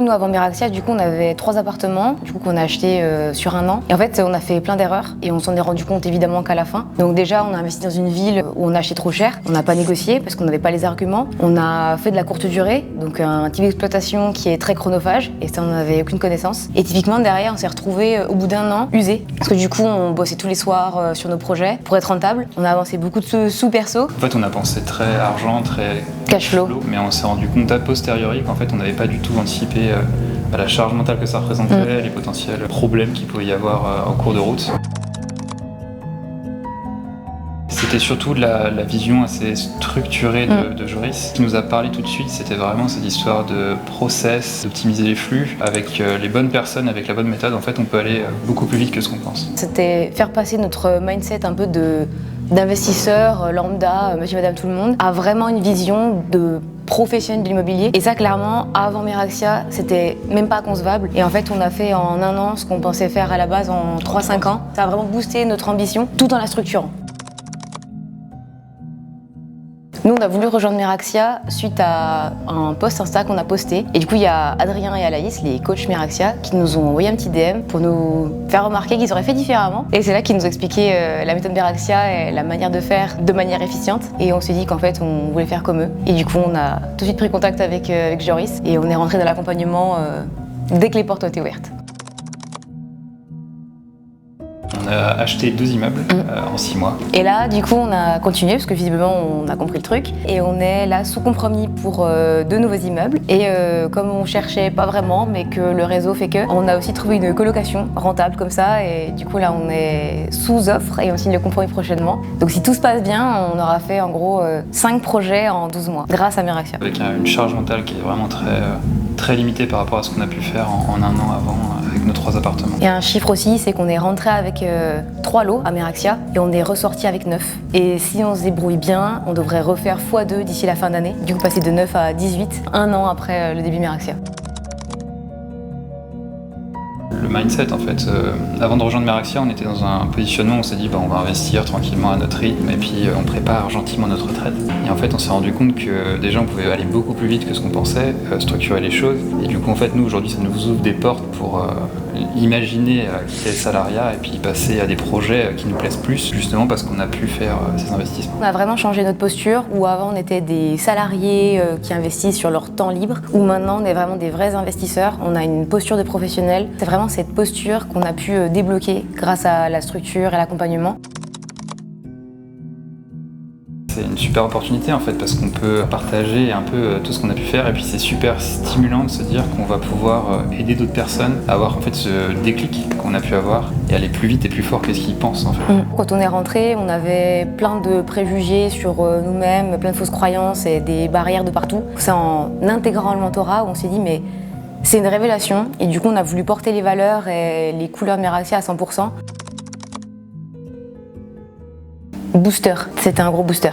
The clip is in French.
Nous, avant Miraxia, du coup, on avait 3 appartements, du coup, qu'on a achetés sur 1 an. Et en fait, on a fait plein d'erreurs et on s'en est rendu compte évidemment qu'à la fin. Donc déjà, on a investi dans une ville où on a acheté trop cher. On n'a pas négocié parce qu'on n'avait pas les arguments. On a fait de la courte durée, donc un type d'exploitation qui est très chronophage et ça, on n'avait aucune connaissance. Et typiquement, derrière, on s'est retrouvé au bout d'1 an usé. Parce que du coup, on bossait tous les soirs sur nos projets pour être rentable. On a avancé beaucoup de sous perso. En fait, on a pensé très argent, très cash flow. Mais on s'est rendu compte a posteriori qu'en fait, on n'avait pas du tout anticipé la charge mentale que ça représentait, les potentiels problèmes qu'il pouvait y avoir en cours de route. C'était surtout la vision assez structurée de Joris. Ce qui nous a parlé tout de suite, c'était vraiment cette histoire de process, d'optimiser les flux. Avec les bonnes personnes, avec la bonne méthode, en fait, on peut aller beaucoup plus vite que ce qu'on pense. C'était faire passer notre mindset un peu d'investisseur lambda, monsieur, madame, tout le monde, à vraiment une vision de professionnel de l'immobilier. Et ça, clairement, avant Miraxia, c'était même pas concevable. Et en fait, on a fait en 1 an ce qu'on pensait faire à la base en 3-5 ans. Ça a vraiment boosté notre ambition, tout en la structurant. Nous, on a voulu rejoindre Miraxia suite à un post Insta qu'on a posté. Et du coup, il y a Adrien et Alaïs, les coachs Miraxia, qui nous ont envoyé un petit DM pour nous faire remarquer qu'ils auraient fait différemment. Et c'est là qu'ils nous ont expliqué la méthode Miraxia et la manière de faire de manière efficiente. Et on s'est dit qu'en fait, on voulait faire comme eux. Et du coup, on a tout de suite pris contact avec Joris et on est rentré dans l'accompagnement dès que les portes ont été ouvertes. On a acheté 2 immeubles en 6 mois. Et là, du coup, on a continué parce que visiblement, on a compris le truc. Et on est là sous compromis pour 2 nouveaux immeubles. Et comme on cherchait pas vraiment, mais que le réseau fait que, on a aussi trouvé une colocation rentable comme ça. Et du coup, là, on est sous offre et on signe le compromis prochainement. Donc si tout se passe bien, on aura fait en gros 5 projets en 12 mois grâce à Miraxia. Avec une charge mentale qui est vraiment très limitée par rapport à ce qu'on a pu faire en 1 an avant avec nos 3 appartements. Et un chiffre aussi, c'est qu'on est rentré avec 3 lots à Miraxia et on est ressorti avec 9. Et si on se débrouille bien, on devrait refaire x2 d'ici la fin d'année. Du coup, passer de 9 à 18, 1 an après le début Miraxia. Le mindset, en fait, avant de rejoindre Miraxia, on était dans un positionnement où on s'est dit on va investir tranquillement à notre rythme et puis on prépare gentiment notre retraite. Et en fait, on s'est rendu compte que déjà on pouvait aller beaucoup plus vite que ce qu'on pensait, structurer les choses. Et du coup, en fait, nous aujourd'hui, ça nous ouvre des portes pour imaginer quitter le salariat et puis passer à des projets qui nous plaisent plus, justement parce qu'on a pu faire ces investissements. On a vraiment changé notre posture, où avant on était des salariés qui investissent sur leur temps libre, où maintenant on est vraiment des vrais investisseurs, on a une posture de professionnel. C'est vraiment cette posture qu'on a pu débloquer grâce à la structure et l'accompagnement. C'est une super opportunité en fait parce qu'on peut partager un peu tout ce qu'on a pu faire et puis c'est super stimulant de se dire qu'on va pouvoir aider d'autres personnes à avoir en fait ce déclic qu'on a pu avoir et aller plus vite et plus fort que ce qu'ils pensent en fait. Quand on est rentré, on avait plein de préjugés sur nous-mêmes, plein de fausses croyances et des barrières de partout. C'est en intégrant le mentorat où on s'est dit mais c'est une révélation et du coup on a voulu porter les valeurs et les couleurs de Miraxia à 100%. Booster, c'était un gros booster.